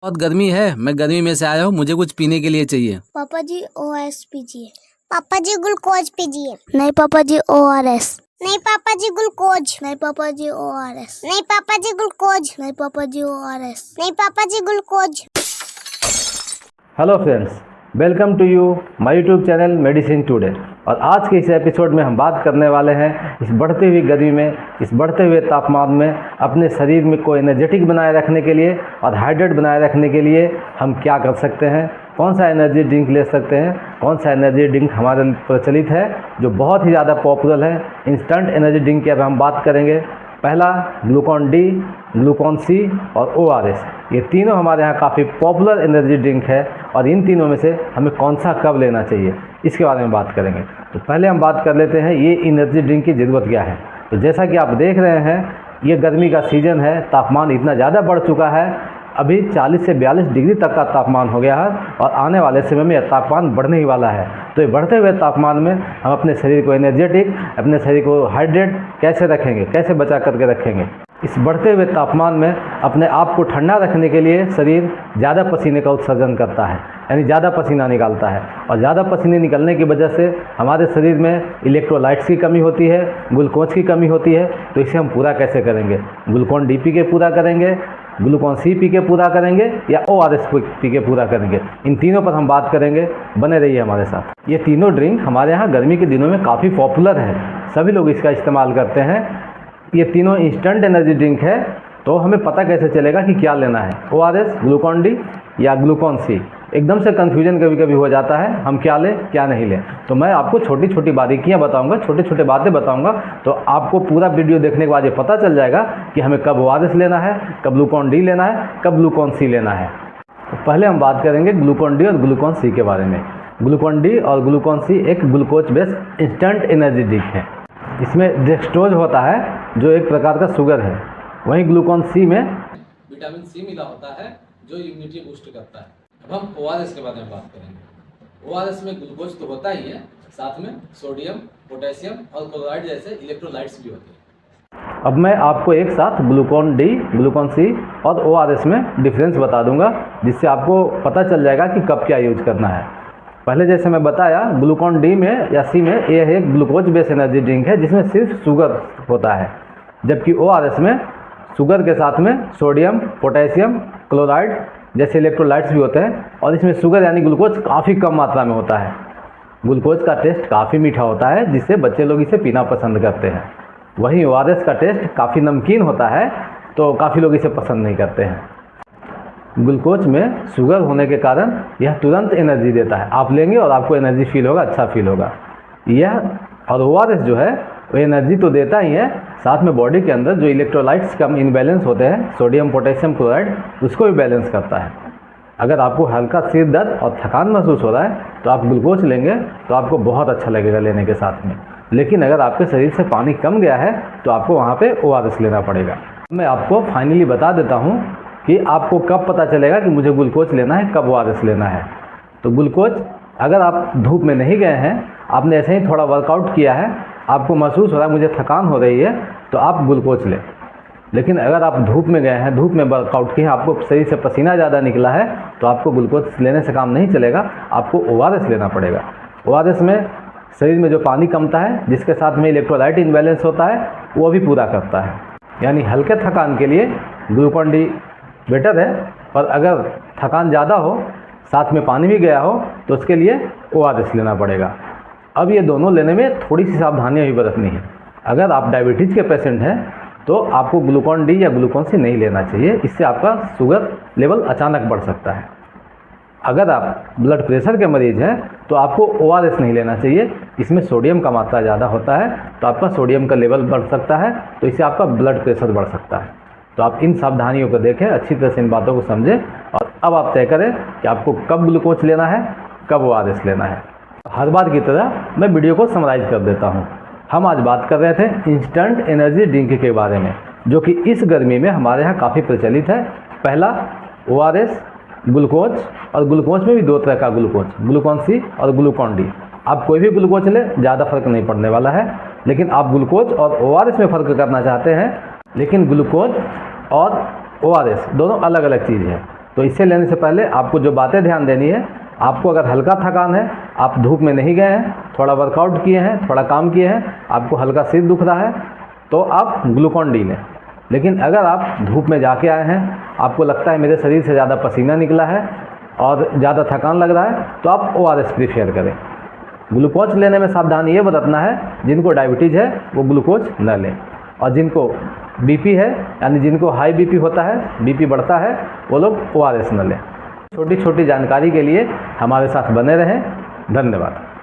बहुत गर्मी है, मैं गर्मी में से आया हूँ, मुझे कुछ पीने के लिए चाहिए। पापा जी ORS पीजिए। पापा जी ग्लूकोज पीजिए। नहीं पापा जी ORS। नहीं पापा जी ग्लूकोज। नहीं पापा जी ORS। नहीं पापा जी ग्लूकोज। नहीं पापा जी ORS। नहीं पापा जी glucose. Hello friends, welcome to you my YouTube channel medicine today. और आज के इस एपिसोड में हम बात करने वाले हैं इस बढ़ती हुई गर्मी में, इस बढ़ते हुए तापमान में अपने शरीर में को एनर्जेटिक बनाए रखने के लिए और हाइड्रेट बनाए रखने के लिए हम क्या कर सकते हैं, कौन सा एनर्जी ड्रिंक ले सकते हैं, कौन सा एनर्जी ड्रिंक हमारे प्रचलित है जो बहुत ही ज़्यादा पॉपुलर है। इंस्टेंट एनर्जी ड्रिंक की अब हम बात करेंगे। पहला ग्लूकॉन डी, ग्लूकॉन सी और ORS, ये तीनों हमारे यहाँ काफ़ी पॉपुलर एनर्जी ड्रिंक है और इन तीनों में से हमें कौन सा कब लेना चाहिए इसके बारे में बात करेंगे। तो पहले हम बात कर लेते हैं ये एनर्जी ड्रिंक की ज़रूरत क्या है। तो जैसा कि आप देख रहे हैं ये गर्मी का सीज़न है, तापमान इतना ज़्यादा बढ़ चुका है, अभी 40 से 42 डिग्री तक का तापमान हो गया है और आने वाले समय में यह तापमान बढ़ने ही वाला है। तो ये बढ़ते हुए तापमान में हम अपने शरीर को एनर्जेटिक, अपने शरीर को हाइड्रेट कैसे रखेंगे, कैसे बचा करके रखेंगे। इस बढ़ते हुए तापमान में अपने आप को ठंडा रखने के लिए शरीर ज़्यादा पसीने का उत्सर्जन करता है, यानी ज़्यादा पसीना निकालता है और ज़्यादा पसीने निकलने की वजह से हमारे शरीर में इलेक्ट्रोलाइट्स की कमी होती है, ग्लूकोज की कमी होती है। तो इसे हम पूरा कैसे करेंगे? ग्लूकॉन डी पी के पूरा करेंगे, ग्लूकॉन सी पी के पूरा करेंगे या ORS पी के पूरा करेंगे। इन तीनों पर हम बात करेंगे, बने रहिए हमारे साथ। ये तीनों ड्रिंक हमारे यहाँ गर्मी के दिनों में काफ़ी पॉपुलर है, सभी लोग इसका इस्तेमाल करते हैं। ये तीनों इंस्टेंट एनर्जी ड्रिंक है, तो हमें पता कैसे चलेगा कि क्या लेना है, ORS, ग्लूकॉन डी या ग्लूकॉन सी। एकदम से कन्फ्यूजन कभी कभी हो जाता है, हम क्या लें क्या नहीं लें। तो मैं आपको छोटी छोटी बारीकियां बताऊंगा, छोटे छोटे बातें बताऊंगा, तो आपको पूरा वीडियो देखने के बाद ये पता चल जाएगा कि हमें कब ORS लेना है, कब ग्लूकॉन डी लेना है, कब ग्लूकॉन सी लेना है। तो पहले हम बात करेंगे ग्लूकॉन डी और ग्लूकॉन सी के बारे में। ग्लूकॉन डी और ग्लूकॉन सी एक glucose based instant energy drink है। इसमें डेक्सट्रोज होता है जो एक प्रकार का शुगर है। वहीं ग्लूकॉन सी में विटामिन सी मिला होता है जो इम्यूनिटी बूस्ट करता है। अब हम ORS के बारे में बात करेंगे। ORS में ग्लूकोज तो होता ही है, साथ में सोडियम, पोटेशियम और क्लोराइड जैसे इलेक्ट्रोलाइट्स भी होते हैं। अब मैं आपको एक साथ ग्लूकॉन डी, ग्लूकॉन सी और ORS में डिफरेंस बता दूंगा, जिससे आपको पता चल जाएगा कि कब क्या यूज करना है। पहले जैसे मैं बताया, ग्लूकॉन डी में या सी में यह एक ग्लूकोज बेस्ड एनर्जी ड्रिंक है जिसमें सिर्फ शुगर होता है, जबकि ORS में शुगर के साथ में सोडियम, पोटेशियम, क्लोराइड जैसे इलेक्ट्रोलाइट्स भी होते हैं और इसमें शुगर यानी ग्लूकोज काफ़ी कम मात्रा में होता है। ग्लूकोज का टेस्ट काफ़ी मीठा होता है जिससे बच्चे लोग इसे पीना पसंद करते हैं। वहीं ORS का टेस्ट काफ़ी नमकीन होता है तो काफ़ी लोग इसे पसंद नहीं करते हैं। ग्लूकोज में शुगर होने के कारण यह तुरंत एनर्जी देता है, आप लेंगे और आपको एनर्जी फील होगा, अच्छा फील होगा। यह और ORS जो है वो एनर्जी तो देता ही है, साथ में बॉडी के अंदर जो इलेक्ट्रोलाइट्स कम इनबैलेंस होते हैं, सोडियम, पोटेशियम, क्लोराइड, उसको भी बैलेंस करता है। अगर आपको हल्का सिर दर्द और थकान महसूस हो रहा है तो आप ग्लूकोज लेंगे तो आपको बहुत अच्छा लगेगा लेने के साथ में। लेकिन अगर आपके शरीर से पानी कम गया है तो आपको वहाँ पे ORS लेना पड़ेगा। मैं आपको फाइनली बता देता हूँ कि आपको कब पता चलेगा कि मुझे ग्लूकोज लेना है, कब ORS लेना है। तो ग्लूकोज, अगर आप धूप में नहीं गए हैं, आपने ऐसे ही थोड़ा वर्कआउट किया है, आपको महसूस हो रहा है मुझे थकान हो रही है, तो आप ग्लूकोज लें। लेकिन अगर आप धूप में गए हैं, धूप में वर्कआउट किया है, आपको शरीर से पसीना ज़्यादा निकला है, तो आपको ग्लूकोज लेने से काम नहीं चलेगा, आपको ORS लेना पड़ेगा। ORS में शरीर में जो पानी कमता है, जिसके साथ में इलेक्ट्रोलाइट इनबैलेंस होता है, वो भी पूरा करता है। यानी हल्के थकान के लिए ग्लूकॉन डी बेटर है, पर अगर थकान ज़्यादा हो, साथ में पानी भी गया हो, तो उसके लिए ORS लेना पड़ेगा। अब ये दोनों लेने में थोड़ी सी सावधानियाँ भी बरतनी है। अगर आप डायबिटीज़ के पेशेंट हैं तो आपको ग्लूकॉन डी या ग्लूकॉन सी नहीं लेना चाहिए, इससे आपका शुगर लेवल अचानक बढ़ सकता है। अगर आप ब्लड प्रेशर के मरीज़ हैं तो आपको ORS नहीं लेना चाहिए, इसमें सोडियम का मात्रा ज़्यादा होता है, तो आपका सोडियम का लेवल बढ़ सकता है, तो इससे आपका ब्लड प्रेशर बढ़ सकता है। तो आप इन सावधानियों को देखें, अच्छी तरह से इन बातों को समझें और अब आप तय करें कि आपको कब ग्लूकोज लेना है, कब ORS लेना है। हर बार की तरह मैं वीडियो को समराइज़ कर देता हूँ। हम आज बात कर रहे थे इंस्टेंट एनर्जी ड्रिंक के बारे में, जो कि इस गर्मी में हमारे यहाँ काफ़ी प्रचलित है। पहला ORS, ग्लूकोज, और ग्लूकोज में भी दो तरह का ग्लूकोज, ग्लूकॉन सी और ग्लूकॉन डी। आप कोई भी ग्लूकोज लें, ज़्यादा फर्क नहीं पड़ने वाला है। लेकिन आप ग्लूकोज और ORS में फ़र्क करना चाहते हैं, लेकिन ग्लूकोज और ORS दोनों अलग अलग चीज़ है। तो इसे लेने से पहले आपको जो बातें ध्यान देनी है, आपको अगर हल्का थकान है, आप धूप में नहीं गए हैं, थोड़ा वर्कआउट किए हैं, थोड़ा काम किए हैं, आपको हल्का सिर दुख रहा है, तो आप ग्लूकॉन डी लें। लेकिन अगर आप धूप में जाके आए हैं, आपको लगता है मेरे शरीर से ज़्यादा पसीना निकला है और ज़्यादा थकान लग रहा है, तो आप ORS प्रीफेयर करें। ग्लूकोज लेने में सावधानी ये बरतना है, जिनको डायबिटीज़ है वो ग्लूकोज न लें, और जिनको BP है यानी जिनको हाई BP होता है, BP बढ़ता है, वो लोग ORS न लें। छोटी छोटी जानकारी के लिए हमारे साथ बने रहें। धन्यवाद।